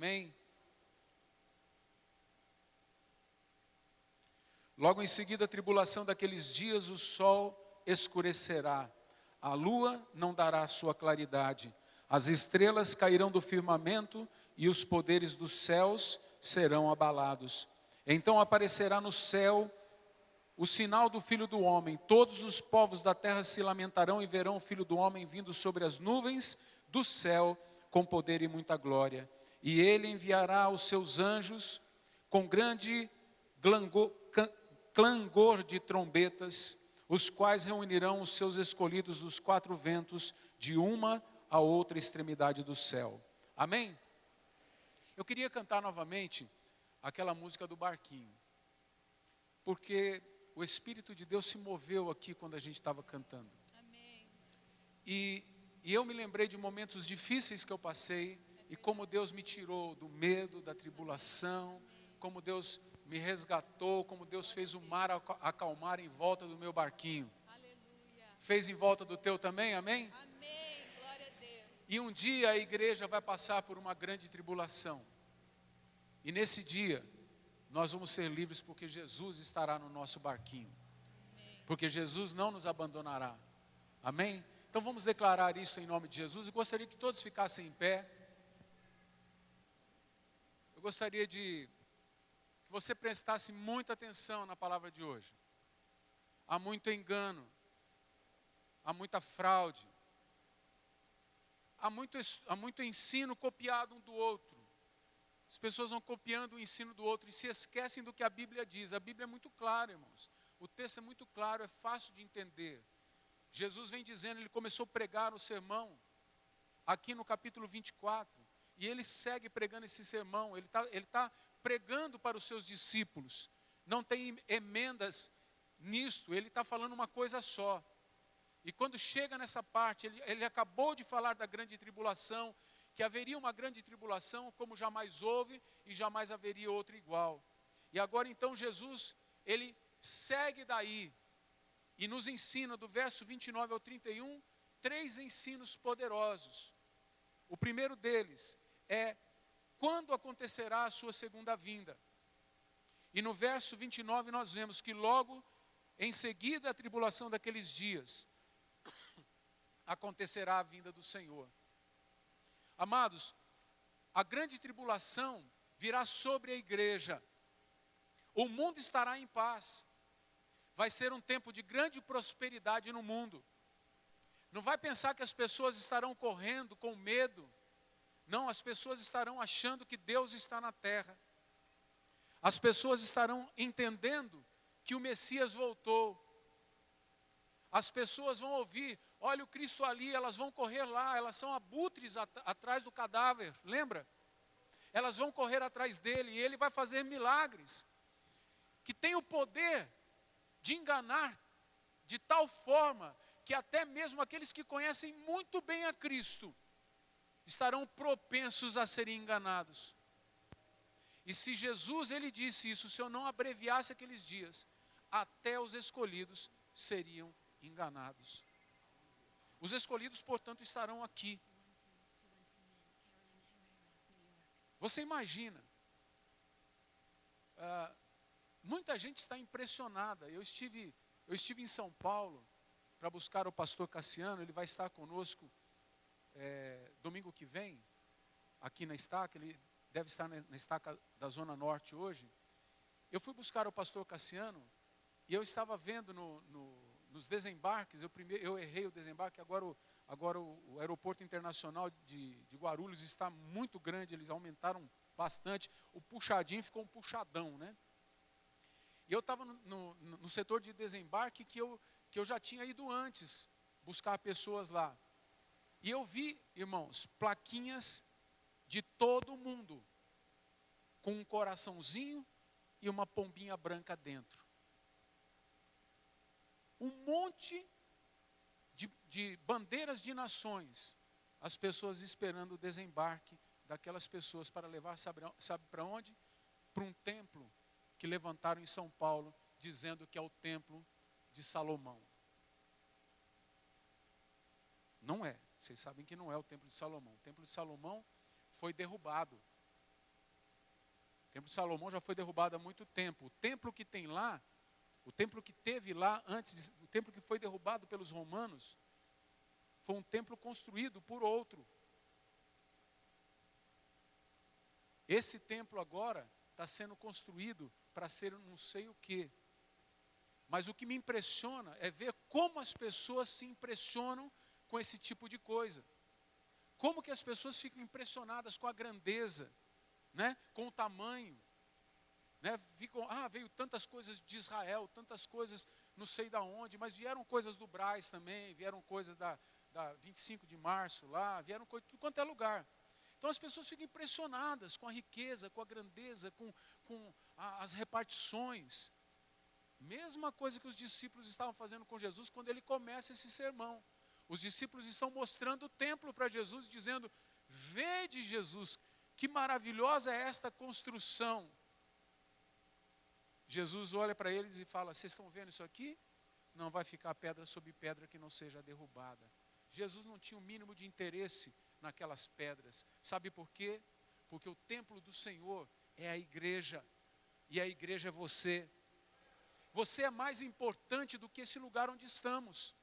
Amém? Logo em seguida, a tribulação daqueles dias, o sol escurecerá, a lua não dará sua claridade, as estrelas cairão do firmamento e os poderes dos céus serão abalados. Então aparecerá no céu o sinal do Filho do Homem. Todos os povos da terra se lamentarão e verão o Filho do Homem vindo sobre as nuvens do céu com poder e muita glória. E ele enviará os seus anjos com grande clangor de trombetas, os quais reunirão os seus escolhidos dos quatro ventos, de uma a outra extremidade do céu. Amém? Eu queria cantar novamente aquela música do barquinho, porque o Espírito de Deus se moveu aqui quando a gente estava cantando. Amém. E eu me lembrei de momentos difíceis que eu passei, e como Deus me tirou do medo, da tribulação, como Deus me resgatou, como Deus fez o mar acalmar em volta do meu barquinho. Aleluia. Fez em volta do teu também, amém? Amém. Glória a Deus. E um dia a igreja vai passar por uma grande tribulação. E nesse dia, nós vamos ser livres porque Jesus estará no nosso barquinho. Amém. Porque Jesus não nos abandonará. Amém? Então vamos declarar isso em nome de Jesus. Eu gostaria que todos ficassem em pé. Eu gostaria que você prestasse muita atenção na palavra de hoje. Há muito engano, há muita fraude, há muito ensino copiado um do outro. As pessoas vão copiando o ensino do outro e se esquecem do que a Bíblia diz. A Bíblia é muito clara, irmãos. O texto é muito claro, é fácil de entender. Jesus vem dizendo, ele começou a pregar o sermão, aqui no capítulo 24, e ele segue pregando esse sermão, ele tá pregando para os seus discípulos, não tem emendas nisto, ele está falando uma coisa só. E quando chega nessa parte, ele acabou de falar da grande tribulação, que haveria uma grande tribulação como jamais houve e jamais haveria outra igual. E agora então Jesus, ele segue daí e nos ensina do verso 29 ao 31, 3 ensinos poderosos. O primeiro deles é quando acontecerá a sua segunda vinda. E no verso 29 nós vemos que logo em seguida a tribulação daqueles dias acontecerá a vinda do Senhor. Amados, a grande tribulação virá sobre a igreja. O mundo estará em paz. Vai ser um tempo de grande prosperidade no mundo. Não vai pensar que as pessoas estarão correndo com medo. Não, as pessoas estarão achando que Deus está na terra. As pessoas estarão entendendo que o Messias voltou. As pessoas vão ouvir, olha o Cristo ali, elas vão correr lá, elas são abutres atrás do cadáver, lembra? Elas vão correr atrás dele e ele vai fazer milagres, que tem o poder de enganar de tal forma que até mesmo aqueles que conhecem muito bem a Cristo estarão propensos a serem enganados. E se Jesus, ele disse isso, se eu não abreviasse aqueles dias, até os escolhidos seriam enganados. Os escolhidos, portanto, estarão aqui. Você imagina, muita gente está impressionada. Eu estive em São Paulo para buscar o pastor Cassiano, ele vai estar conosco domingo que vem, aqui na estaca, ele deve estar na estaca da Zona Norte hoje. Eu fui buscar o pastor Cassiano e eu estava vendo nos desembarques, eu errei o desembarque, agora o aeroporto internacional de Guarulhos está muito grande, eles aumentaram bastante, o puxadinho ficou um puxadão, né? E eu estava no setor de desembarque que eu já tinha ido antes, buscar pessoas lá. E eu vi, irmãos, plaquinhas de todo mundo, com um coraçãozinho e uma pombinha branca dentro. Um monte de bandeiras de nações, as pessoas esperando o desembarque daquelas pessoas para levar, sabe para onde? Para um templo que levantaram em São Paulo, dizendo que é o templo de Salomão. Não é, vocês sabem que não é o templo de Salomão. O templo de Salomão foi derrubado O templo de Salomão já foi derrubado há muito tempo. O templo que tem lá, o templo que teve lá antes, o templo que foi derrubado pelos romanos, foi um templo construído por outro. Esse templo agora está sendo construído para ser não sei o quê. Mas o que me impressiona é ver como as pessoas se impressionam com esse tipo de coisa. Como que as pessoas ficam impressionadas com a grandeza, né? Com o tamanho. Né? Ficam, veio tantas coisas de Israel, tantas coisas não sei da onde, mas vieram coisas do Brás também, vieram coisas da 25 de março lá, vieram coisas de tudo quanto é lugar. Então as pessoas ficam impressionadas com a riqueza, com a grandeza, com as repartições. Mesma coisa que os discípulos estavam fazendo com Jesus quando ele começa esse sermão. Os discípulos estão mostrando o templo para Jesus, dizendo: vede Jesus, que maravilhosa é esta construção. Jesus olha para eles e fala: vocês estão vendo isso aqui? Não vai ficar pedra sobre pedra que não seja derrubada. Jesus não tinha o mínimo de interesse naquelas pedras. Sabe por quê? Porque o templo do Senhor é a igreja. E a igreja é você. Você é mais importante do que esse lugar onde estamos.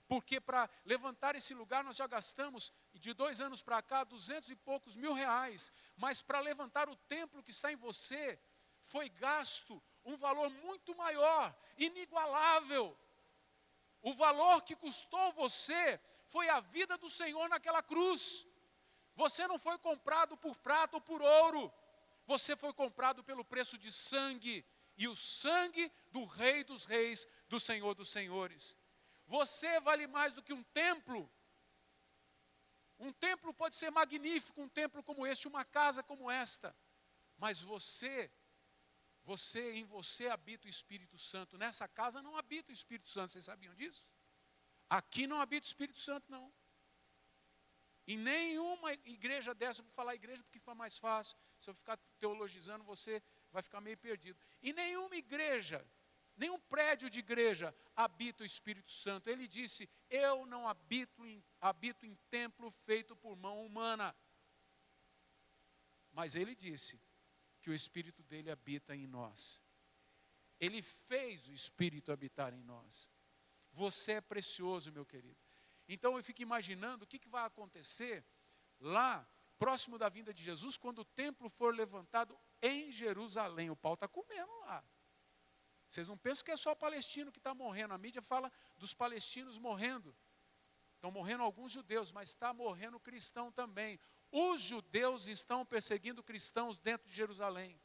Porque para levantar esse lugar nós já gastamos, de 2 anos para cá, 200 e poucos mil reais. Mas para levantar o templo que está em você, foi gasto um valor muito maior, inigualável. O valor que custou você foi a vida do Senhor naquela cruz. Você não foi comprado por prata ou por ouro. Você foi comprado pelo preço de sangue. E o sangue do Rei dos Reis, do Senhor dos Senhores. Você vale mais do que um templo. Um templo pode ser magnífico, um templo como este, uma casa como esta. Mas em você habita o Espírito Santo. Nessa casa não habita o Espírito Santo, vocês sabiam disso? Aqui não habita o Espírito Santo, não. Em nenhuma igreja dessa, eu vou falar igreja porque fica mais fácil. Se eu ficar teologizando, você vai ficar meio perdido. Em nenhuma igreja, nenhum prédio de igreja habita o Espírito Santo. Ele disse: eu não habito em templo feito por mão humana. Mas ele disse que o Espírito dele habita em nós. Ele fez o Espírito habitar em nós. Você é precioso, meu querido. Então eu fico imaginando o que vai acontecer lá, próximo da vinda de Jesus, quando o templo for levantado em Jerusalém. O pau está comendo lá. Vocês não pensam que é só palestino que está morrendo. A mídia fala dos palestinos morrendo. Estão morrendo alguns judeus, mas está morrendo cristão também. Os judeus estão perseguindo cristãos dentro de Jerusalém.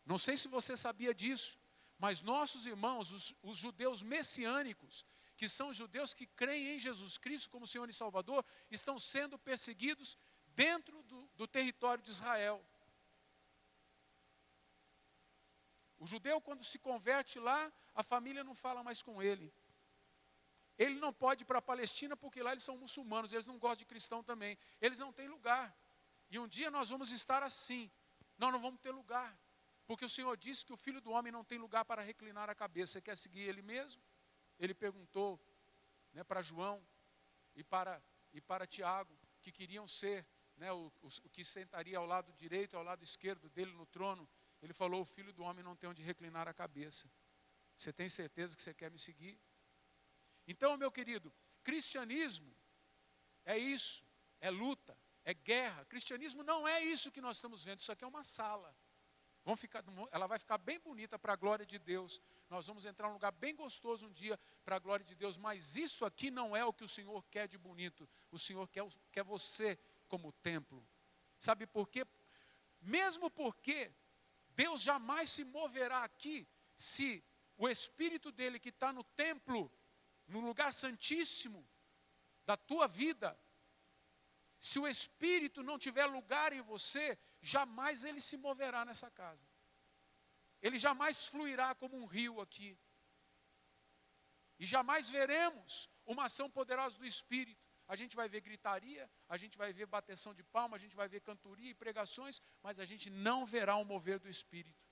Não sei se você sabia disso, mas nossos irmãos, os judeus messiânicos, que são judeus que creem em Jesus Cristo como Senhor e Salvador, estão sendo perseguidos dentro do território de Israel. O judeu, quando se converte lá, a família não fala mais com ele. Ele não pode ir para a Palestina porque lá eles são muçulmanos, eles não gostam de cristão também. Eles não têm lugar. E um dia nós vamos estar assim. Nós não vamos ter lugar. Porque o Senhor disse que o Filho do Homem não tem lugar para reclinar a cabeça. Você quer seguir Ele mesmo? Ele perguntou, né, para João e para Tiago, que queriam ser, né, o que sentaria ao lado direito e ao lado esquerdo dele no trono. Ele falou: o Filho do Homem não tem onde reclinar a cabeça. Você tem certeza que você quer me seguir? Então, meu querido, cristianismo é isso, é luta, é guerra. Cristianismo não é isso que nós estamos vendo, isso aqui é uma sala. Ela vai ficar bem bonita para a glória de Deus. Nós vamos entrar num lugar bem gostoso um dia para a glória de Deus. Mas isso aqui não é o que o Senhor quer de bonito. O Senhor quer você como templo. Sabe por quê? Mesmo porque Deus jamais se moverá aqui se o Espírito dele que está no templo, no lugar santíssimo da tua vida, se o Espírito não tiver lugar em você, jamais ele se moverá nessa casa. Ele jamais fluirá como um rio aqui. E jamais veremos uma ação poderosa do Espírito. A gente vai ver gritaria, a gente vai ver bateção de palma, a gente vai ver cantoria e pregações, mas a gente não verá o mover do Espírito.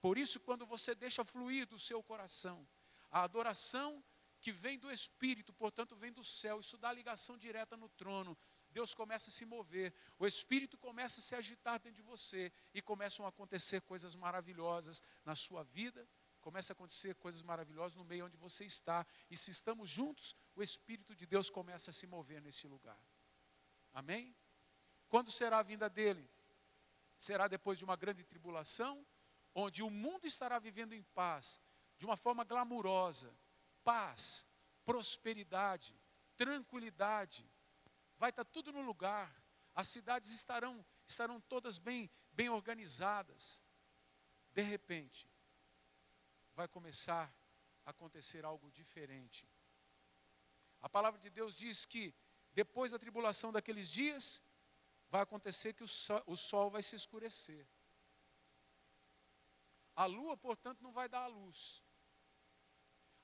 Por isso, quando você deixa fluir do seu coração, a adoração que vem do Espírito, portanto vem do céu, isso dá ligação direta no trono. Deus começa a se mover, o Espírito começa a se agitar dentro de você e começam a acontecer coisas maravilhosas na sua vida, começa a acontecer coisas maravilhosas no meio onde você está. E se estamos juntos, o Espírito de Deus começa a se mover nesse lugar. Amém? Quando será a vinda dele? Será depois de uma grande tribulação, onde o mundo estará vivendo em paz, de uma forma glamurosa, paz, prosperidade, tranquilidade, vai estar tudo no lugar, as cidades estarão todas bem organizadas. De repente, vai começar a acontecer algo diferente. A palavra de Deus diz que depois da tribulação daqueles dias, vai acontecer que o sol vai se escurecer. A lua, portanto, não vai dar a luz.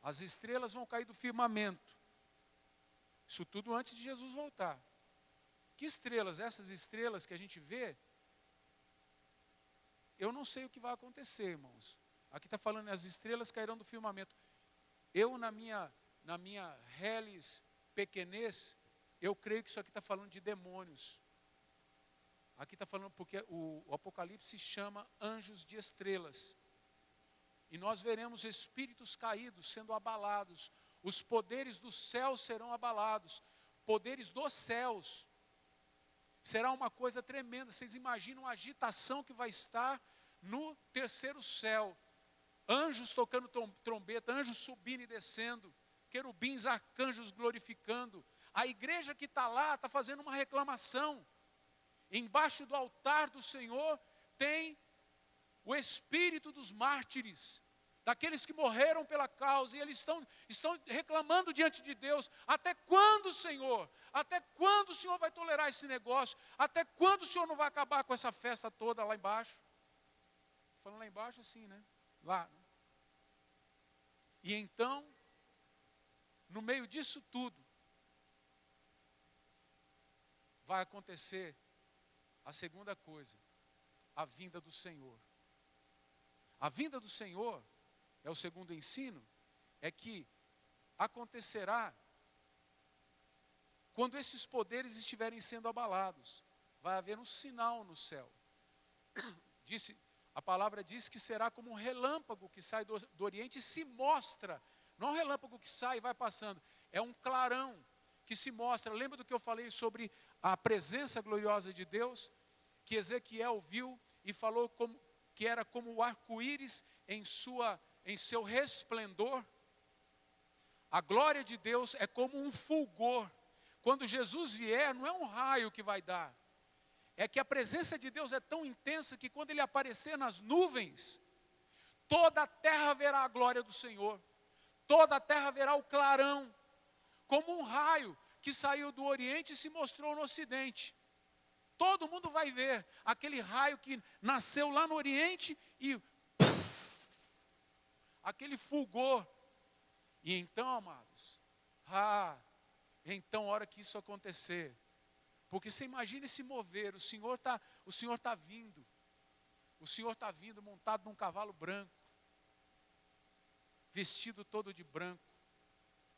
As estrelas vão cair do firmamento. Isso tudo antes de Jesus voltar. Que estrelas? Essas estrelas que a gente vê, eu não sei o que vai acontecer, irmãos. Aqui está falando, as estrelas cairão do firmamento. Eu, na minha reles pequenez, eu creio que isso aqui está falando de demônios. Aqui está falando porque o Apocalipse chama anjos de estrelas. E nós veremos espíritos caídos sendo abalados. Os poderes dos céus serão abalados. Poderes dos céus. Será uma coisa tremenda. Vocês imaginam a agitação que vai estar no terceiro céu. Anjos tocando trombeta, anjos subindo e descendo. Querubins, arcanjos glorificando. A igreja que está lá está fazendo uma reclamação. Embaixo do altar do Senhor tem o espírito dos mártires, daqueles que morreram pela causa, e eles estão reclamando diante de Deus. Até quando, Senhor? Até quando o Senhor vai tolerar esse negócio? Até quando o Senhor não vai acabar com essa festa toda lá embaixo? Falando lá embaixo assim, né? Lá. E então, no meio disso tudo, vai acontecer a segunda coisa, a vinda do Senhor. A vinda do Senhor, é o segundo ensino, é que acontecerá quando esses poderes estiverem sendo abalados. Vai haver um sinal no céu. A palavra diz que será como um relâmpago que sai do Oriente e se mostra. Não é um relâmpago que sai e vai passando, é um clarão que se mostra. Lembra do que eu falei sobre a presença gloriosa de Deus? Que Ezequiel viu e falou que era como o arco-íris em seu resplendor. A glória de Deus é como um fulgor. Quando Jesus vier, não é um raio que vai dar. É que a presença de Deus é tão intensa que quando Ele aparecer nas nuvens, toda a terra verá a glória do Senhor. Toda a terra verá o clarão, como um raio que saiu do Oriente e se mostrou no Ocidente. Todo mundo vai ver aquele raio que nasceu lá no Oriente e aquele fulgor. E então, amados, então a hora que isso acontecer, porque você imagina esse mover, o Senhor está vindo. O Senhor está vindo montado num cavalo branco, vestido todo de branco,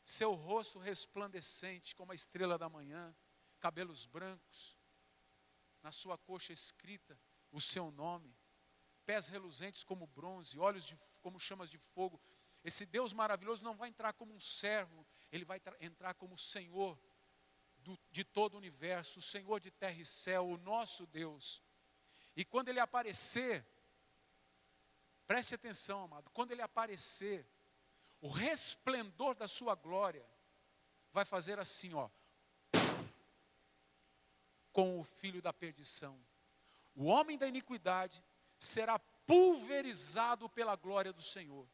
seu rosto resplandecente como a estrela da manhã, cabelos brancos, na sua coxa escrita o seu nome, pés reluzentes como bronze, olhos como chamas de fogo. Esse Deus maravilhoso não vai entrar como um servo, Ele vai entrar como o Senhor de todo o universo, o Senhor de terra e céu, o nosso Deus. E quando Ele aparecer, preste atenção, amado, quando Ele aparecer, o resplendor da sua glória vai fazer assim, ó, com o filho da perdição. O homem da iniquidade será pulverizado pela glória do Senhor.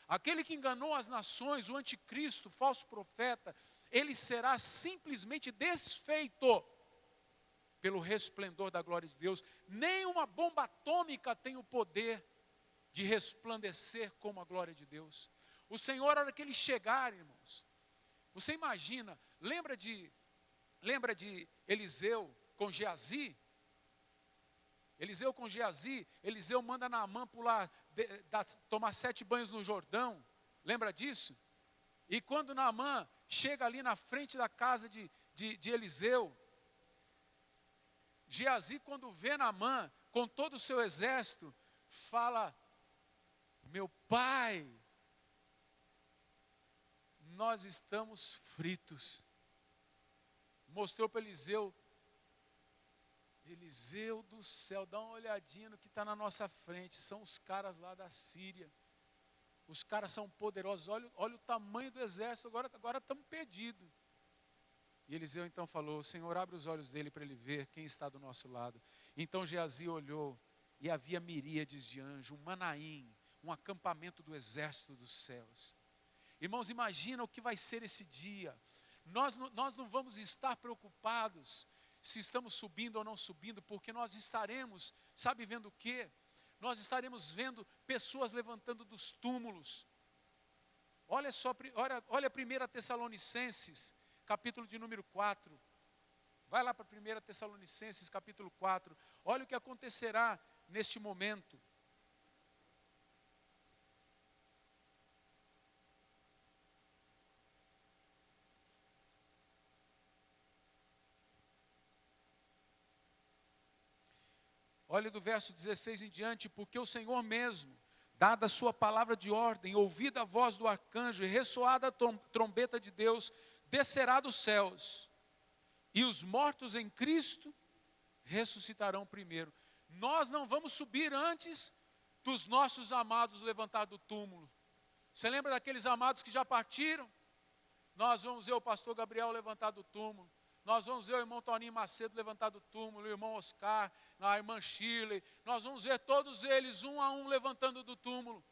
Aquele que enganou as nações, o anticristo, o falso profeta, ele será simplesmente desfeito pelo resplendor da glória de Deus. Nem uma bomba atômica tem o poder de resplandecer como a glória de Deus. O Senhor, a hora que Ele chegar, irmãos, você imagina, lembra de Eliseu com Geazi? Eliseu com Geazi, Eliseu manda Naamã pular, tomar 7 banhos no Jordão, lembra disso? E quando Naamã chega ali na frente da casa de Eliseu, Geazi, quando vê Naamã com todo o seu exército, fala: meu pai, nós estamos fritos. Mostrou para Eliseu: Eliseu do céu, dá uma olhadinha no que está na nossa frente, são os caras lá da Síria. Os caras são poderosos, olha o tamanho do exército, agora estamos perdidos. E Eliseu então falou: Senhor, abre os olhos dele para ele ver quem está do nosso lado. Então Geazi olhou, e havia miríades de anjos, um Manaim, um acampamento do exército dos céus. Irmãos, imagina o que vai ser esse dia. Nós não vamos estar preocupados se estamos subindo ou não subindo, porque nós estaremos, sabe vendo o quê? Nós estaremos vendo pessoas levantando dos túmulos. Olha 1 Tessalonicenses, capítulo de número 4. Vai lá para 1 Tessalonicenses, capítulo 4. Olha o que acontecerá neste momento. Olha do verso 16 em diante: porque o Senhor mesmo, dada a sua palavra de ordem, ouvida a voz do arcanjo e ressoada a trombeta de Deus, descerá dos céus, e os mortos em Cristo ressuscitarão primeiro. Nós não vamos subir antes dos nossos amados levantar do túmulo. Você lembra daqueles amados que já partiram? Nós vamos ver o pastor Gabriel levantar do túmulo. Nós vamos ver o irmão Toninho Macedo levantar do túmulo, o irmão Oscar, a irmã Shirley. Nós vamos ver todos eles, um a um, levantando do túmulo.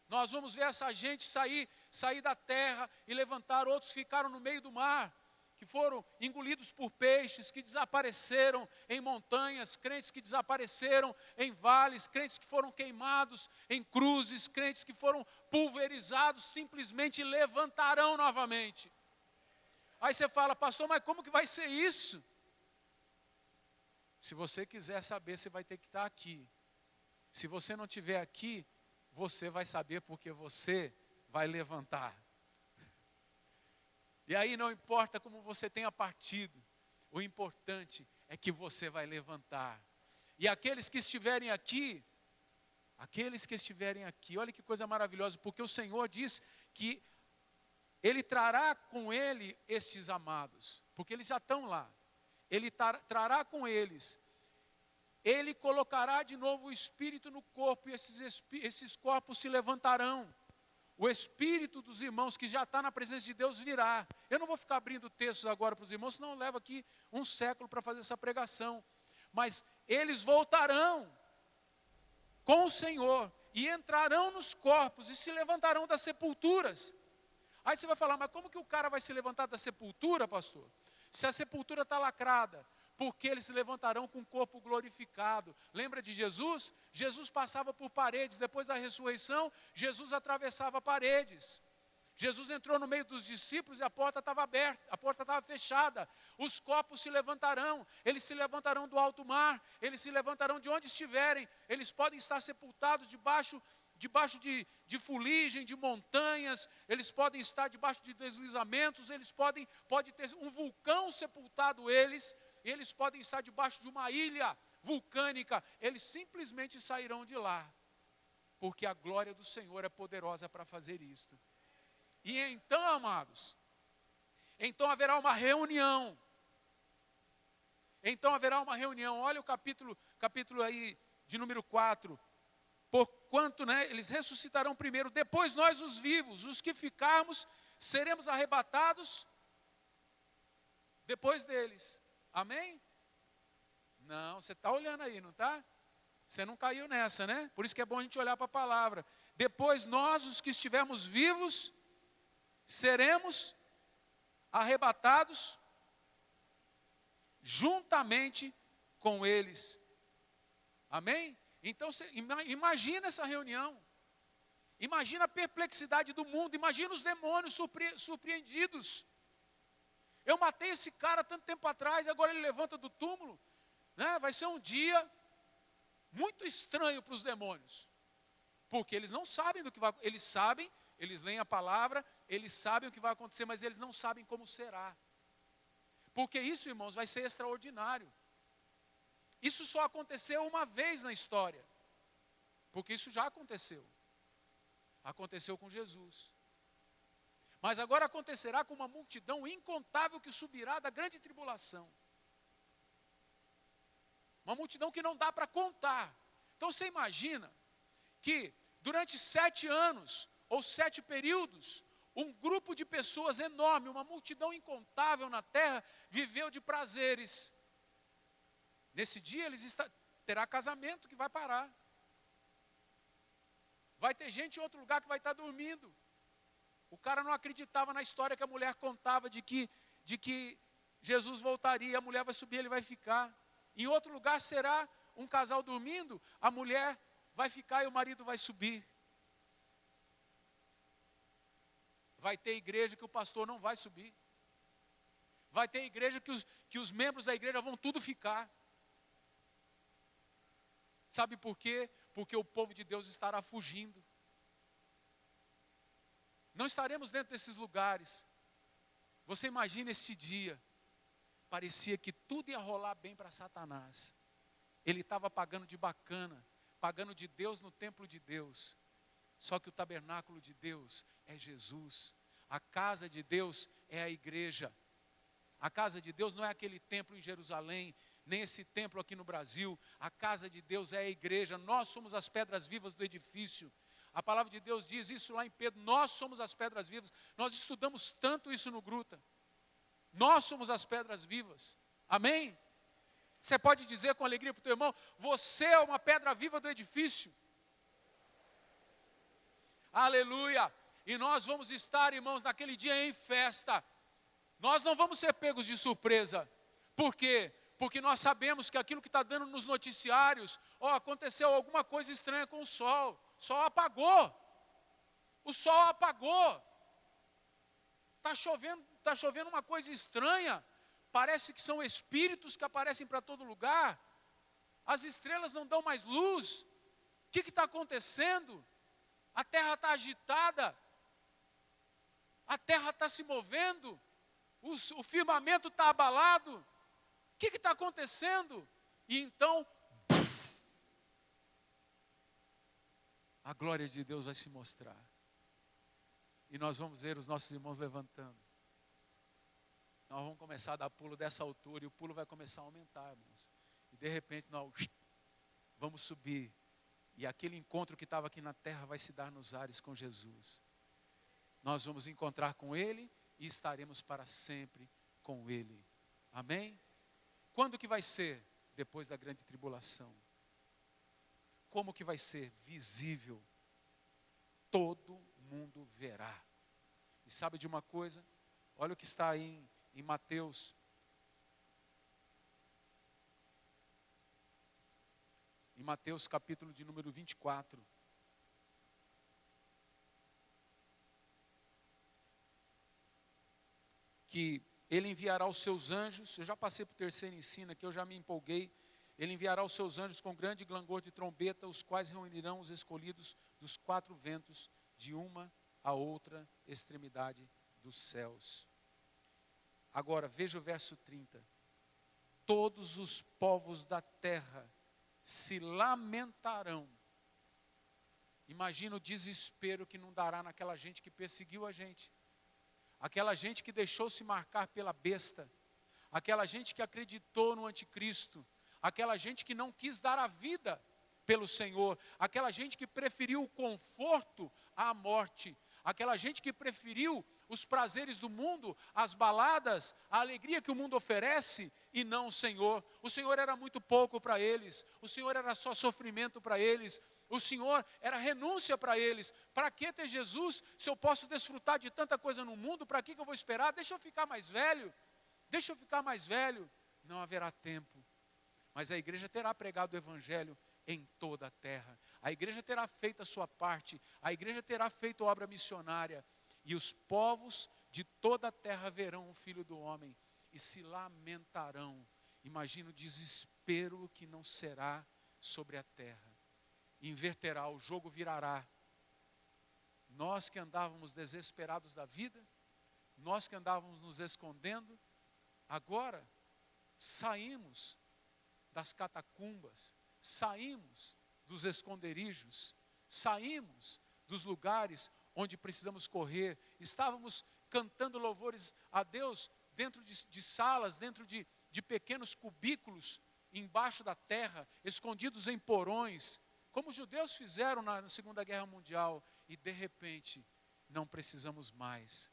Nós vamos ver essa gente sair da terra e levantar. Outros ficaram no meio do mar, que foram engolidos por peixes, que desapareceram em montanhas, crentes que desapareceram em vales, crentes que foram queimados em cruzes, crentes que foram pulverizados, simplesmente levantarão novamente. Aí você fala: pastor, mas como que vai ser isso? Se você quiser saber, você vai ter que estar aqui. Se você não estiver aqui, você vai saber, porque você vai levantar. E aí não importa como você tenha partido, o importante é que você vai levantar. E aqueles que estiverem aqui, olha que coisa maravilhosa, porque o Senhor diz que Ele trará com Ele estes amados, porque eles já estão lá. Ele trará com eles. Ele colocará de novo o Espírito no corpo, e esses corpos se levantarão. O Espírito dos irmãos que já está na presença de Deus virá. Eu não vou ficar abrindo textos agora para os irmãos, senão eu levo aqui um século para fazer essa pregação. Mas eles voltarão com o Senhor e entrarão nos corpos e se levantarão das sepulturas. Aí você vai falar: mas como que o cara vai se levantar da sepultura, pastor? Se a sepultura está lacrada, porque eles se levantarão com o corpo glorificado. Lembra de Jesus? Jesus passava por paredes, depois da ressurreição, Jesus atravessava paredes. Jesus entrou no meio dos discípulos e a porta estava aberta, a porta estava fechada. Os corpos se levantarão, eles se levantarão do alto mar, eles se levantarão de onde estiverem. Eles podem estar sepultados debaixo de fuligem, de montanhas, eles podem estar debaixo de deslizamentos, pode ter um vulcão sepultado eles podem estar debaixo de uma ilha vulcânica, eles simplesmente sairão de lá, porque a glória do Senhor é poderosa para fazer isto. E então, amados, então haverá uma reunião. Olha o capítulo aí de número 4. Porquanto, eles ressuscitarão primeiro, depois nós os vivos, os que ficarmos, seremos arrebatados depois deles. Amém? Não, você está olhando aí, não está? Você não caiu nessa, né? Por isso que é bom a gente olhar para a palavra. Depois nós, os que estivermos vivos, seremos arrebatados juntamente com eles. Amém? Então, imagina essa reunião. Imagina a perplexidade do mundo. Imagina os demônios surpreendidos. Eu matei esse cara tanto tempo atrás, agora ele levanta do túmulo. Vai ser um dia muito estranho para os demônios. Porque eles não sabem do que vai acontecer. Eles sabem, eles leem a palavra, eles sabem o que vai acontecer, mas eles não sabem como será. Porque isso, irmãos, vai ser extraordinário. isso só aconteceu uma vez na história, porque isso já aconteceu. Aconteceu com Jesus. Mas agora acontecerá com uma multidão incontável que subirá da grande tribulação. Uma multidão que não dá para contar. Então você imagina que durante 7 anos, ou 7 períodos, um grupo de pessoas enorme, uma multidão incontável na terra, viveu de prazeres. Nesse dia terá casamento que vai parar. Vai ter gente em outro lugar que vai estar dormindo. O cara não acreditava na história que a mulher contava de que Jesus voltaria, a mulher vai subir, ele vai ficar. Em outro lugar será um casal dormindo, a mulher vai ficar e o marido vai subir. Vai ter igreja que o pastor não vai subir. Vai ter igreja que os membros da igreja vão tudo ficar. Sabe por quê? Porque o povo de Deus estará fugindo. Não estaremos dentro desses lugares. Você imagina esse dia. Parecia que tudo ia rolar bem para Satanás. Ele estava pagando de bacana, pagando de Deus no templo de Deus. Só que o tabernáculo de Deus é Jesus. A casa de Deus é a igreja. A casa de Deus não é aquele templo em Jerusalém, nem esse templo aqui no Brasil. A casa de Deus é a igreja. Nós somos as pedras vivas do edifício. A palavra de Deus diz isso lá em Pedro. Nós somos as pedras vivas. Nós estudamos tanto isso no Gruta. Nós somos as pedras vivas. Amém? Você pode dizer com alegria para o teu irmão: você é uma pedra viva do edifício. Aleluia! E nós vamos estar, irmãos, naquele dia em festa. Nós não vamos ser pegos de surpresa. Por quê? Porque nós sabemos que aquilo que está dando nos noticiários, aconteceu alguma coisa estranha com o sol. O sol apagou. O sol apagou. Está chovendo uma coisa estranha. Parece que são espíritos que aparecem para todo lugar. As estrelas não dão mais luz. O que está acontecendo? A terra está agitada. A terra está se movendo. O firmamento está abalado. O que está acontecendo? E então, a glória de Deus vai se mostrar. E nós vamos ver os nossos irmãos levantando. Nós vamos começar a dar pulo dessa altura e o pulo vai começar a aumentar, irmãos. E de repente nós vamos subir. E aquele encontro que estava aqui na terra vai se dar nos ares com Jesus. Nós vamos encontrar com Ele e estaremos para sempre com Ele. Amém? Quando que vai ser? Depois da grande tribulação. Como que vai ser? Visível. Todo mundo verá. E sabe de uma coisa? Olha o que está aí em Mateus. Em Mateus capítulo de número 24. Que Ele enviará os seus anjos. Eu já passei para o terceiro ensino aqui, eu já me empolguei. Ele enviará os seus anjos com grande clangor de trombeta, os quais reunirão os escolhidos dos 4 ventos, de uma a outra extremidade dos céus. Agora, veja o verso 30. Todos os povos da terra se lamentarão. Imagina o desespero que não dará naquela gente que perseguiu a gente. Aquela gente que deixou se marcar pela besta. Aquela gente que acreditou no anticristo. Aquela gente que não quis dar a vida pelo Senhor. Aquela gente que preferiu o conforto à morte. Aquela gente que preferiu os prazeres do mundo, as baladas, a alegria que o mundo oferece, e não o Senhor. O Senhor era muito pouco para eles. O Senhor era só sofrimento para eles. O Senhor era renúncia para eles. Para que ter Jesus se eu posso desfrutar de tanta coisa no mundo? Para que eu vou esperar? Deixa eu ficar mais velho. Deixa eu ficar mais velho. Não haverá tempo. Mas a igreja terá pregado o evangelho em toda a terra. A igreja terá feito a sua parte. A igreja terá feito obra missionária. E os povos de toda a terra verão o Filho do Homem e se lamentarão. Imagina o desespero que não será sobre a terra. Inverterá, o jogo virará. Nós que andávamos desesperados da vida, nós que andávamos nos escondendo, agora saímos das catacumbas, saímos dos esconderijos, saímos dos lugares onde precisamos correr, estávamos cantando louvores a Deus dentro de salas, dentro de pequenos cubículos, embaixo da terra, escondidos em porões, como os judeus fizeram na Segunda Guerra Mundial, e de repente, não precisamos mais,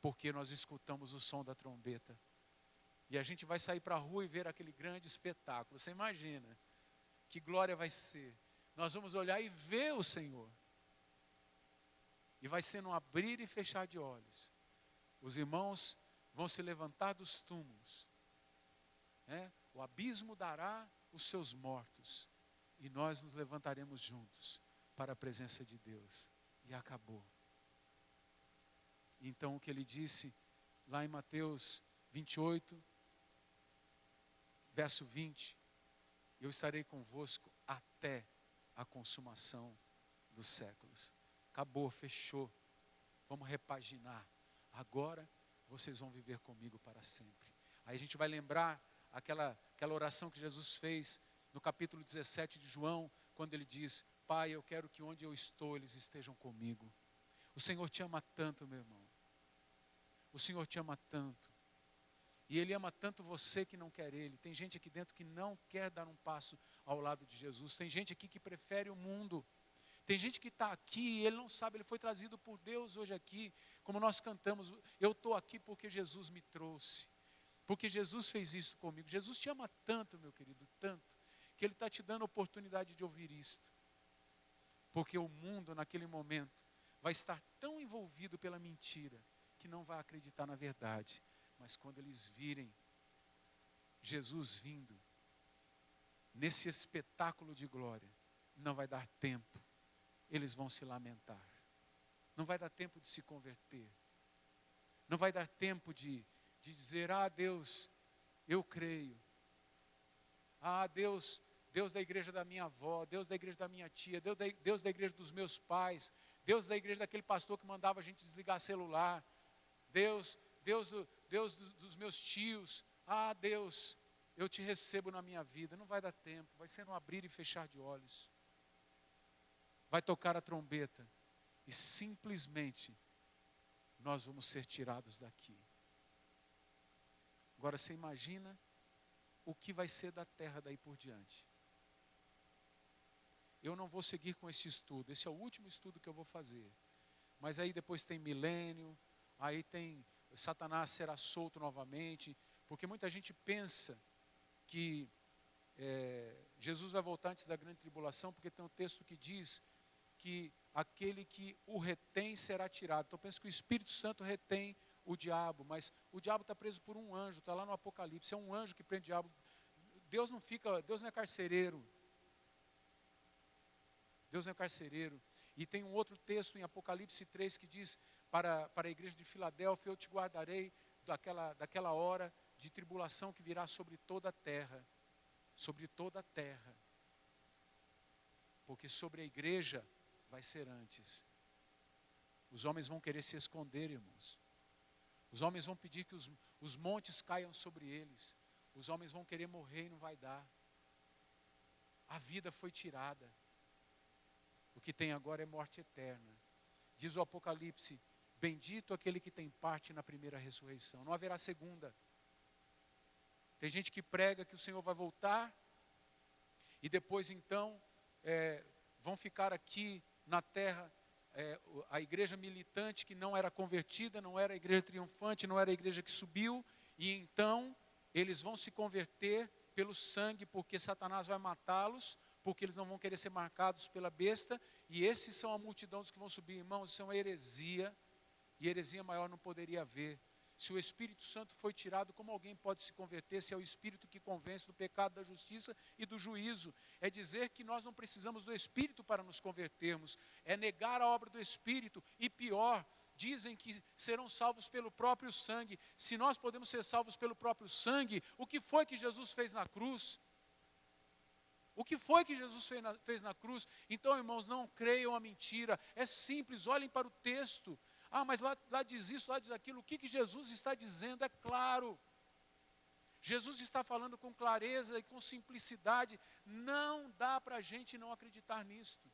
porque nós escutamos o som da trombeta, e a gente vai sair para a rua e ver aquele grande espetáculo. Você imagina, que glória vai ser, nós vamos olhar e ver o Senhor, e vai ser num abrir e fechar de olhos, os irmãos vão se levantar dos túmulos, o abismo dará os seus mortos, e nós nos levantaremos juntos para a presença de Deus, e acabou. Então o que ele disse lá em Mateus 28, verso 20, eu estarei convosco até a consumação dos séculos. Acabou, fechou, vamos repaginar, agora vocês vão viver comigo para sempre. Aí a gente vai lembrar aquela oração que Jesus fez no capítulo 17 de João, quando ele diz: Pai, eu quero que onde eu estou, eles estejam comigo. O Senhor te ama tanto, meu irmão. O Senhor te ama tanto. E Ele ama tanto você que não quer Ele. Tem gente aqui dentro que não quer dar um passo ao lado de Jesus. Tem gente aqui que prefere o mundo. Tem gente que está aqui e ele não sabe, ele foi trazido por Deus hoje aqui. Como nós cantamos, eu estou aqui porque Jesus me trouxe. Porque Jesus fez isso comigo. Jesus te ama tanto, meu querido, tanto, que Ele está te dando a oportunidade de ouvir isto. Porque o mundo, naquele momento, vai estar tão envolvido pela mentira, que não vai acreditar na verdade. Mas quando eles virem Jesus vindo, nesse espetáculo de glória, não vai dar tempo, eles vão se lamentar. Não vai dar tempo de se converter. Não vai dar tempo de dizer: ah, Deus, eu creio. Ah, Deus da igreja da minha avó, Deus da igreja da minha tia, Deus da igreja dos meus pais, Deus da igreja daquele pastor que mandava a gente desligar celular, Deus dos meus tios. Ah, Deus, eu te recebo na minha vida. Não vai dar tempo, vai ser um abrir e fechar de olhos. Vai tocar a trombeta e simplesmente nós vamos ser tirados daqui. Agora você imagina o que vai ser da terra daí por diante. Eu não vou seguir com esse estudo, esse é o último estudo que eu vou fazer. Mas aí depois tem milênio, aí tem Satanás será solto novamente, porque muita gente pensa que Jesus vai voltar antes da grande tribulação, porque tem um texto que diz que aquele que o retém será tirado. Então pensa que o Espírito Santo retém o diabo, mas o diabo está preso por um anjo, está lá no Apocalipse, é um anjo que prende o diabo. Deus não é carcereiro. Deus não é carcereiro. E tem um outro texto em Apocalipse 3 que diz para a igreja de Filadélfia: eu te guardarei daquela hora de tribulação que virá sobre toda a terra. Sobre toda a terra. Porque sobre a igreja vai ser antes. Os homens vão querer se esconder, irmãos. Os homens vão pedir que os montes caiam sobre eles. Os homens vão querer morrer e não vai dar. A vida foi tirada. O que tem agora é morte eterna. Diz o Apocalipse: bendito aquele que tem parte na primeira ressurreição. Não haverá segunda. Tem gente que prega que o Senhor vai voltar e depois então vão ficar aqui na terra a igreja militante que não era convertida, não era a igreja triunfante, não era a igreja que subiu, e então eles vão se converter pelo sangue, porque Satanás vai matá-los, porque eles não vão querer ser marcados pela besta, e esses são a multidão dos que vão subir. Irmãos, isso é uma heresia, e heresia maior não poderia haver. Se o Espírito Santo foi tirado, como alguém pode se converter se é o Espírito que convence do pecado, da justiça e do juízo? É dizer que nós não precisamos do Espírito para nos convertermos, é negar a obra do Espírito, e pior, dizem que serão salvos pelo próprio sangue. Se nós podemos ser salvos pelo próprio sangue, o que foi que Jesus fez na cruz? O que foi que Jesus fez na cruz? Então, irmãos, não creiam a mentira, é simples, olhem para o texto. Ah, mas lá diz isso, lá diz aquilo. O que Jesus está dizendo? É claro. Jesus está falando com clareza e com simplicidade. Não dá para a gente não acreditar nisto.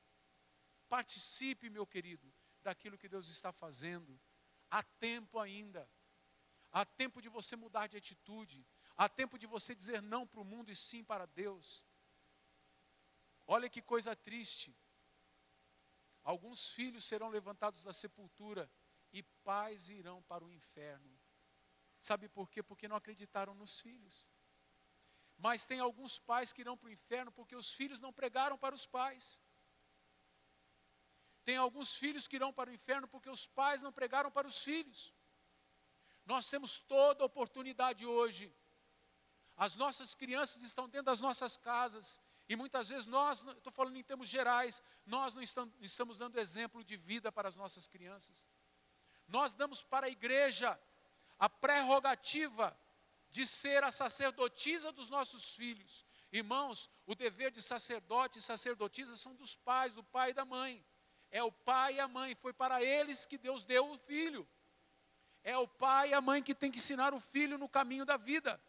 Participe, meu querido, daquilo que Deus está fazendo. Há tempo ainda. Há tempo de você mudar de atitude. Há tempo de você dizer não para o mundo e sim para Deus. Olha que coisa triste. Alguns filhos serão levantados da sepultura e pais irão para o inferno. Sabe por quê? Porque não acreditaram nos filhos. Mas tem alguns pais que irão para o inferno porque os filhos não pregaram para os pais. Tem alguns filhos que irão para o inferno porque os pais não pregaram para os filhos. Nós temos toda a oportunidade hoje. As nossas crianças estão dentro das nossas casas. E muitas vezes nós, estou falando em termos gerais, nós não estamos dando exemplo de vida para as nossas crianças. Nós damos para a igreja a prerrogativa de ser a sacerdotisa dos nossos filhos. Irmãos, o dever de sacerdote e sacerdotisa são dos pais, do pai e da mãe. É o pai e a mãe, foi para eles que Deus deu o filho. É o pai e a mãe que tem que ensinar o filho no caminho da vida.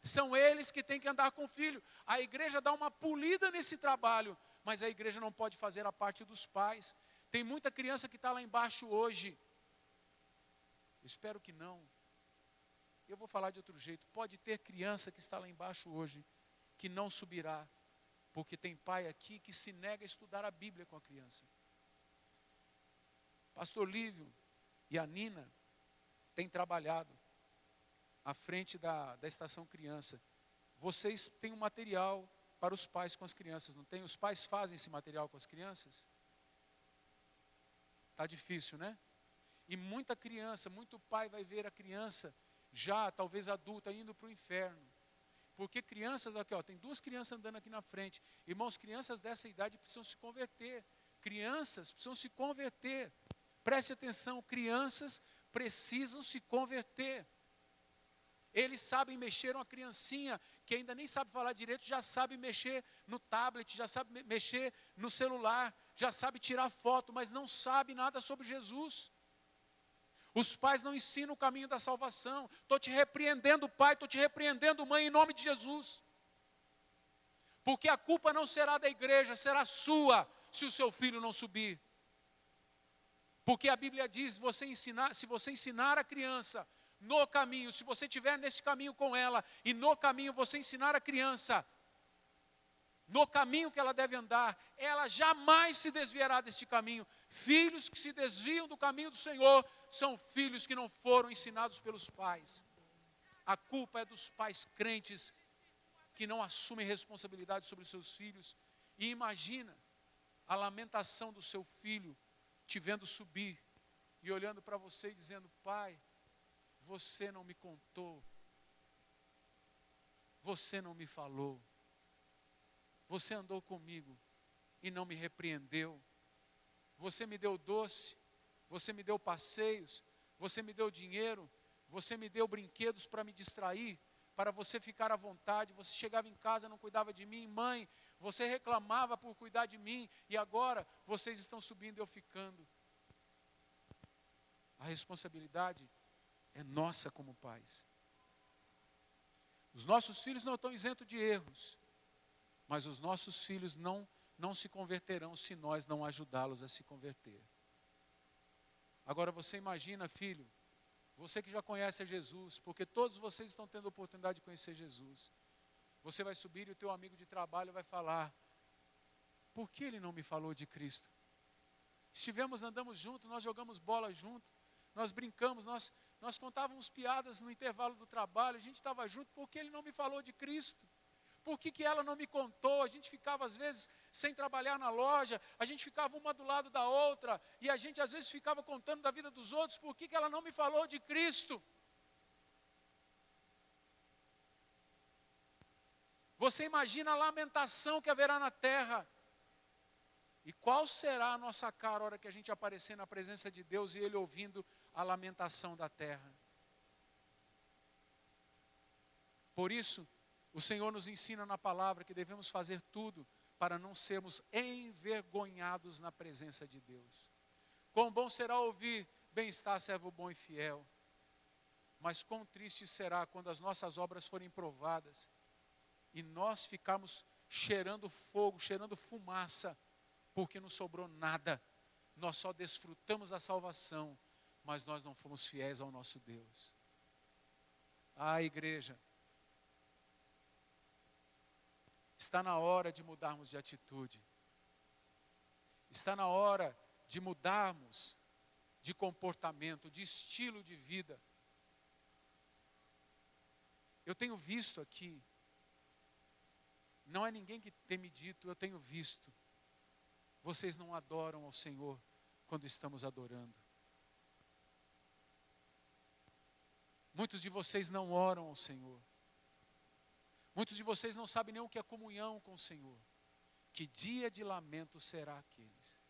São eles que têm que andar com o filho. A igreja dá uma polida nesse trabalho, mas a igreja não pode fazer a parte dos pais. Tem muita criança que está lá embaixo hoje. Eu espero que não. Eu vou falar de outro jeito. Pode ter criança que está lá embaixo hoje, que não subirá, porque tem pai aqui que se nega a estudar a Bíblia com a criança. Pastor Lívio e a Nina têm trabalhado à frente da estação criança. Vocês têm um material para os pais com as crianças, não tem? Os pais fazem esse material com as crianças? Está difícil, né? E muita criança, muito pai vai ver a criança já, talvez adulta, indo para o inferno. Porque crianças, aqui ó, tem duas crianças andando aqui na frente. Irmãos, crianças dessa idade precisam se converter. Crianças precisam se converter. Preste atenção, crianças precisam se converter. Eles sabem mexer, uma criancinha que ainda nem sabe falar direito, já sabe mexer no tablet, já sabe mexer no celular, já sabe tirar foto, mas não sabe nada sobre Jesus. Os pais não ensinam o caminho da salvação. Estou te repreendendo, pai, estou te repreendendo, mãe, em nome de Jesus. Porque a culpa não será da igreja, será sua, se o seu filho não subir. Porque a Bíblia diz, se você ensinar a criança no caminho, se você estiver nesse caminho com ela, e no caminho você ensinar a criança, no caminho que ela deve andar, ela jamais se desviará deste caminho. Filhos que se desviam do caminho do Senhor, são filhos que não foram ensinados pelos pais. A culpa é dos pais crentes, que não assumem responsabilidade sobre os seus filhos. E imagina a lamentação do seu filho, te vendo subir, e olhando para você e dizendo, pai, você não me contou, você não me falou, você andou comigo e não me repreendeu, você me deu doce, você me deu passeios, você me deu dinheiro, você me deu brinquedos para me distrair, para você ficar à vontade, você chegava em casa, não cuidava de mim, mãe, você reclamava por cuidar de mim, e agora vocês estão subindo e eu ficando. A responsabilidade é nossa como pais. Os nossos filhos não estão isentos de erros, mas os nossos filhos não se converterão se nós não ajudá-los a se converter. Agora você imagina, filho, você que já conhece a Jesus, porque todos vocês estão tendo a oportunidade de conhecer Jesus. Você vai subir e o teu amigo de trabalho vai falar, por que ele não me falou de Cristo? Andamos juntos, nós jogamos bola junto, nós brincamos, nós contávamos piadas no intervalo do trabalho, a gente estava junto, por que ele não me falou de Cristo? Por que ela não me contou? A gente ficava às vezes sem trabalhar na loja, a gente ficava uma do lado da outra, e a gente às vezes ficava contando da vida dos outros, por que ela não me falou de Cristo? Você imagina a lamentação que haverá na terra. E qual será a nossa cara a hora que a gente aparecer na presença de Deus e Ele ouvindo a lamentação da terra? Por isso, o Senhor nos ensina na palavra que devemos fazer tudo para não sermos envergonhados na presença de Deus. Quão bom será ouvir, bem está, servo bom e fiel. Mas quão triste será quando as nossas obras forem provadas e nós ficarmos cheirando fogo, cheirando fumaça, porque não sobrou nada. Nós só desfrutamos da salvação, mas nós não fomos fiéis ao nosso Deus. Ah, igreja, está na hora de mudarmos de atitude. Está na hora de mudarmos de comportamento, de estilo de vida. Eu tenho visto aqui, não é ninguém que tem me dito, eu tenho visto. Vocês não adoram ao Senhor quando estamos adorando. Muitos de vocês não oram ao Senhor. Muitos de vocês não sabem nem o que é comunhão com o Senhor. Que dia de lamento serão aqueles.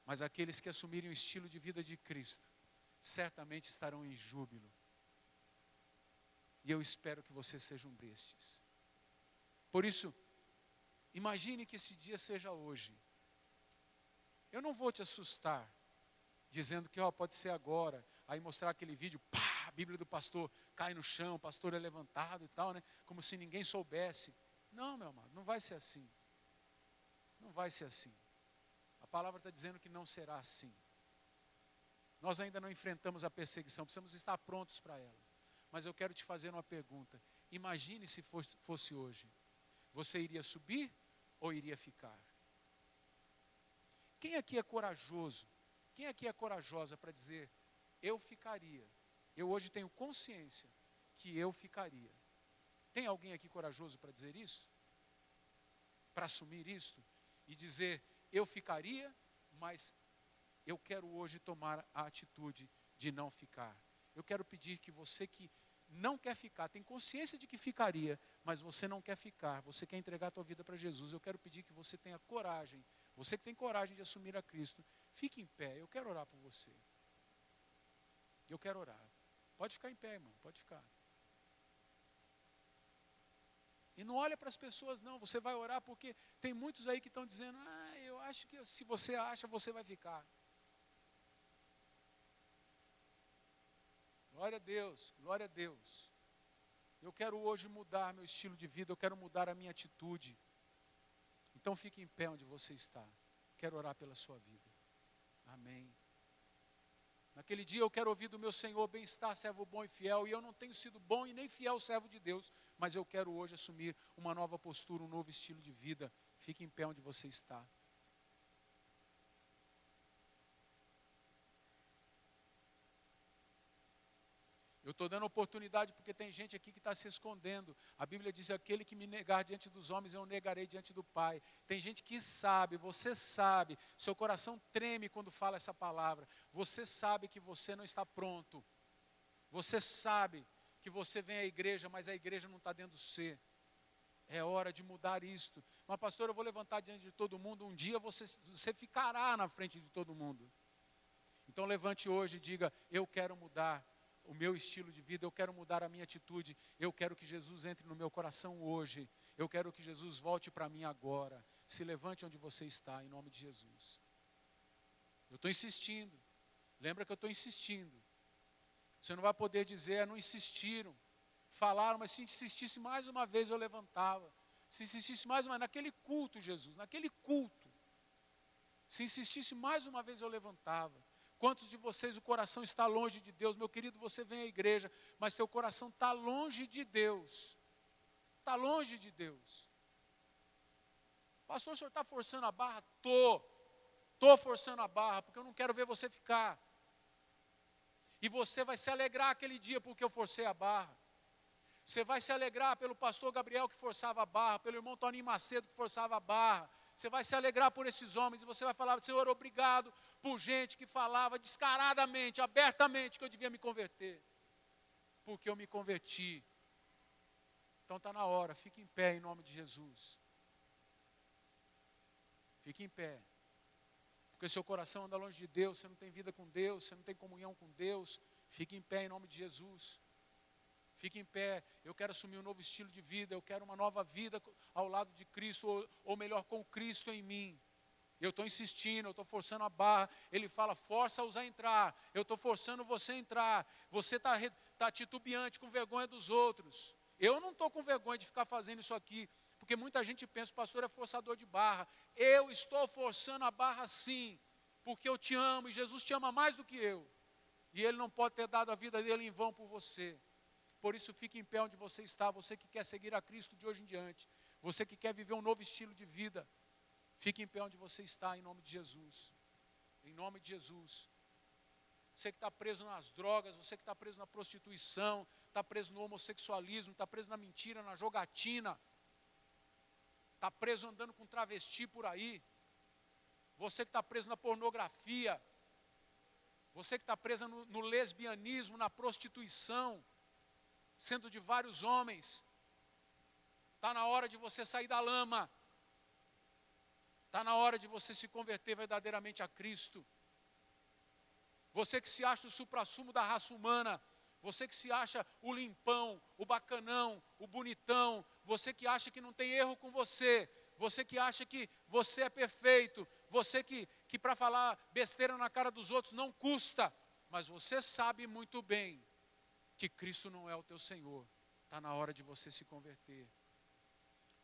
Mas aqueles que assumirem o estilo de vida de Cristo, certamente estarão em júbilo. E eu espero que você seja um destes. Por isso, imagine que esse dia seja hoje. Eu não vou te assustar, dizendo que pode ser agora, aí mostrar aquele vídeo, pá, a Bíblia do pastor cai no chão, o pastor é levantado e tal, né? Como se ninguém soubesse. Não, meu amado, não vai ser assim. Não vai ser assim. A palavra está dizendo que não será assim. Nós ainda não enfrentamos a perseguição, precisamos estar prontos para ela. Mas eu quero te fazer uma pergunta. Imagine se fosse hoje. Você iria subir ou iria ficar? Quem aqui é corajoso? Quem aqui é corajosa para dizer, eu ficaria? Eu hoje tenho consciência que eu ficaria. Tem alguém aqui corajoso para dizer isso? Para assumir isso? E dizer, eu ficaria, mas eu quero hoje tomar a atitude de não ficar. Eu quero pedir que você que não quer ficar, tem consciência de que ficaria, mas você não quer ficar, você quer entregar a tua vida para Jesus, eu quero pedir que você tenha coragem, você que tem coragem de assumir a Cristo, fique em pé, eu quero orar por você. Eu quero orar. Pode ficar em pé, irmão, pode ficar. E não olha para as pessoas não, você vai orar porque tem muitos aí que estão dizendo, eu acho que se você acha, você vai ficar. Glória a Deus, glória a Deus. Eu quero hoje mudar meu estilo de vida, eu quero mudar a minha atitude. Então fique em pé onde você está. Quero orar pela sua vida. Amém. Naquele dia eu quero ouvir do meu Senhor, bem-estar, servo bom e fiel, e eu não tenho sido bom e nem fiel servo de Deus, mas eu quero hoje assumir uma nova postura, um novo estilo de vida. Fique em pé onde você está. Eu estou dando oportunidade porque tem gente aqui que está se escondendo. A Bíblia diz, aquele que me negar diante dos homens, eu negarei diante do Pai. Tem gente que sabe, você sabe, seu coração treme quando fala essa palavra. Você sabe que você não está pronto. Você sabe que você vem à igreja, mas a igreja não está dentro de você. É hora de mudar isto. Mas pastor, eu vou levantar diante de todo mundo, um dia você ficará na frente de todo mundo. Então levante hoje e diga, eu quero mudar o meu estilo de vida, eu quero mudar a minha atitude, eu quero que Jesus entre no meu coração hoje, eu quero que Jesus volte para mim agora. Se levante onde você está, em nome de Jesus. Eu estou insistindo, lembra que eu estou insistindo. Você não vai poder dizer, não insistiram, falaram, mas se insistisse mais uma vez eu levantava. Se insistisse mais uma vez, naquele culto, Jesus, naquele culto, se insistisse mais uma vez eu levantava. Quantos de vocês o coração está longe de Deus? Meu querido, você vem à igreja, mas teu coração está longe de Deus. Está longe de Deus. Pastor, o senhor está forçando a barra? Estou forçando a barra, porque eu não quero ver você ficar. E você vai se alegrar aquele dia porque eu forcei a barra. Você vai se alegrar pelo pastor Gabriel que forçava a barra, pelo irmão Toninho Macedo que forçava a barra. Você vai se alegrar por esses homens e você vai falar, Senhor, obrigado por gente que falava descaradamente, abertamente que eu devia me converter. Porque eu me converti. Então está na hora, fique em pé em nome de Jesus. Fique em pé. Porque seu coração anda longe de Deus, você não tem vida com Deus, você não tem comunhão com Deus. Fique em pé em nome de Jesus. Fique em pé, eu quero assumir um novo estilo de vida, eu quero uma nova vida ao lado de Cristo, ou melhor, com Cristo em mim. Eu estou insistindo, eu estou forçando a barra. Ele fala, força-os a entrar. Eu estou forçando você a entrar. Você está titubeante, com vergonha dos outros. Eu não estou com vergonha de ficar fazendo isso aqui, porque muita gente pensa, o pastor é forçador de barra. Eu estou forçando a barra sim, porque eu te amo e Jesus te ama mais do que eu. E Ele não pode ter dado a vida dele em vão por você. Por isso fique em pé onde você está, você que quer seguir a Cristo de hoje em diante. Você que quer viver um novo estilo de vida. Fique em pé onde você está, em nome de Jesus. Em nome de Jesus. Você que está preso nas drogas, você que está preso na prostituição, está preso no homossexualismo, está preso na mentira, na jogatina, está preso andando com travesti por aí. Você que está preso na pornografia, você que está preso no lesbianismo, na prostituição, sendo de vários homens. Está na hora de você sair da lama. Está na hora de você se converter verdadeiramente a Cristo. Você que se acha o suprassumo da raça humana, você que se acha o limpão, o bacanão, o bonitão, você que acha que não tem erro com você que acha que você é perfeito, você que para falar besteira na cara dos outros não custa, mas você sabe muito bem que Cristo não é o teu Senhor. Está na hora de você se converter.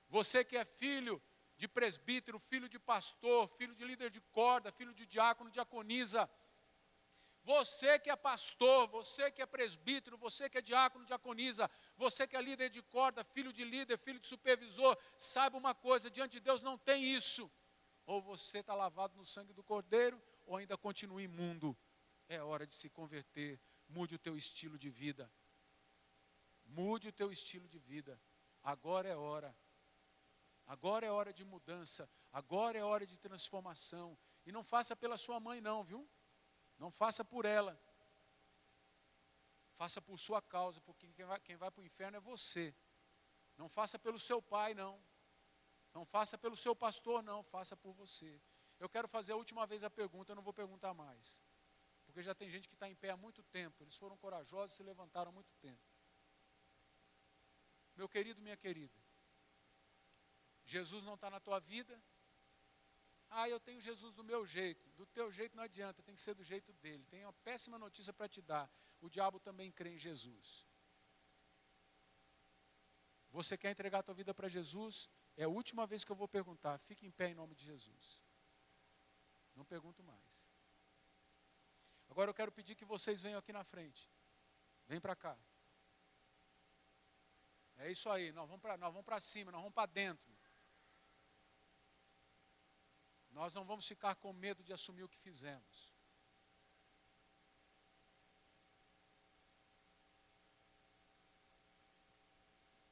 Você que é filho de presbítero, filho de pastor, filho de líder de corda, filho de diácono, diaconisa. Você que é pastor, você que é presbítero, você que é diácono, diaconisa, você que é líder de corda, filho de líder, filho de supervisor, saiba uma coisa, diante de Deus não tem isso. Ou você está lavado no sangue do Cordeiro, ou ainda continua imundo. É hora de se converter, mude o teu estilo de vida. Mude o teu estilo de vida. Agora é hora. Agora é hora de mudança, agora é hora de transformação. E não faça pela sua mãe não, viu? Não faça por ela. Faça por sua causa, porque quem vai para o inferno é você. Não faça pelo seu pai, não. Não faça pelo seu pastor, não. Faça por você. Eu quero fazer a última vez a pergunta, eu não vou perguntar mais. Porque já tem gente que está em pé há muito tempo. Eles foram corajosos e se levantaram há muito tempo. Meu querido, minha querida. Jesus não está na tua vida? Ah, eu tenho Jesus do meu jeito. Do teu jeito não adianta, tem que ser do jeito dele. Tem uma péssima notícia para te dar. O diabo também crê em Jesus. Você quer entregar a tua vida para Jesus? É a última vez que eu vou perguntar. Fique em pé em nome de Jesus. Não pergunto mais. Agora eu quero pedir que vocês venham aqui na frente. Vem para cá. É isso aí, nós vamos para cima, nós vamos para dentro. Nós não vamos ficar com medo de assumir o que fizemos.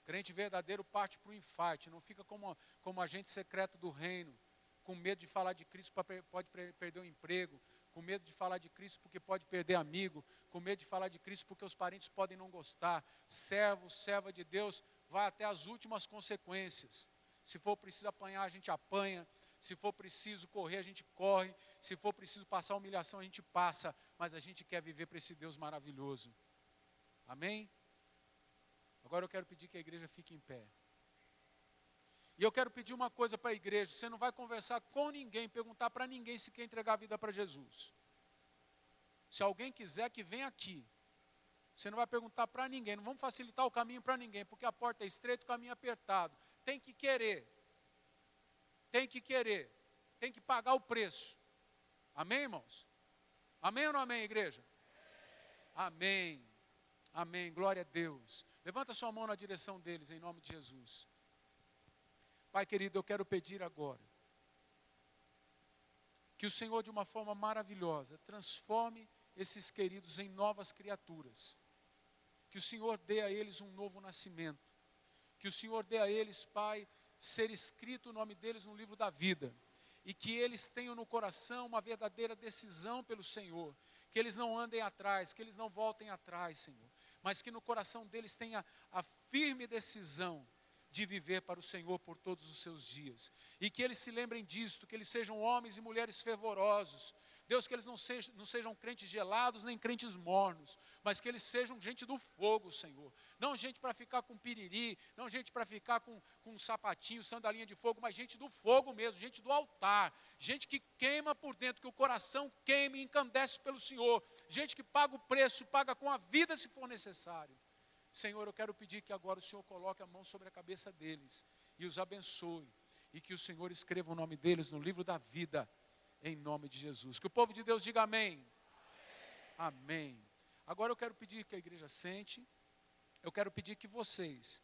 Crente verdadeiro parte para o infarte, não fica como agente secreto do reino, com medo de falar de Cristo, pode perder o emprego, com medo de falar de Cristo porque pode perder amigo, com medo de falar de Cristo porque os parentes podem não gostar. Servo, serva de Deus, vai até as últimas consequências. Se for preciso apanhar, a gente apanha. Se for preciso correr, a gente corre. Se for preciso passar humilhação, a gente passa. Mas a gente quer viver para esse Deus maravilhoso. Amém? Agora eu quero pedir que a igreja fique em pé. E eu quero pedir uma coisa para a igreja. Você não vai conversar com ninguém, perguntar para ninguém se quer entregar a vida para Jesus. Se alguém quiser, que venha aqui. Você não vai perguntar para ninguém. Não vamos facilitar o caminho para ninguém, porque a porta é estreita, o caminho é apertado. Tem que querer. Tem que querer, tem que pagar o preço. Amém, irmãos? Amém ou não amém, igreja? Amém. Amém, glória a Deus. Levanta sua mão na direção deles, em nome de Jesus. Pai querido, eu quero pedir agora que o Senhor, de uma forma maravilhosa, transforme esses queridos em novas criaturas. Que o Senhor dê a eles um novo nascimento. Que o Senhor dê a eles, Pai, ser escrito o nome deles no livro da vida, e que eles tenham no coração uma verdadeira decisão pelo Senhor, que eles não andem atrás, que eles não voltem atrás, Senhor, mas que no coração deles tenha a firme decisão de viver para o Senhor por todos os seus dias, e que eles se lembrem disto, que eles sejam homens e mulheres fervorosos. Deus, que eles não sejam crentes gelados, nem crentes mornos, mas que eles sejam gente do fogo, Senhor. Não gente para ficar com piriri, não gente para ficar com um sapatinho, sandalinha de fogo, mas gente do fogo mesmo, gente do altar, gente que queima por dentro, que o coração queima e encandece pelo Senhor, gente que paga o preço, paga com a vida se for necessário. Senhor, eu quero pedir que agora o Senhor coloque a mão sobre a cabeça deles e os abençoe, e que o Senhor escreva o nome deles no livro da vida, em nome de Jesus. Que o povo de Deus diga amém. Amém. Agora eu quero pedir que a igreja sente, eu quero pedir que vocês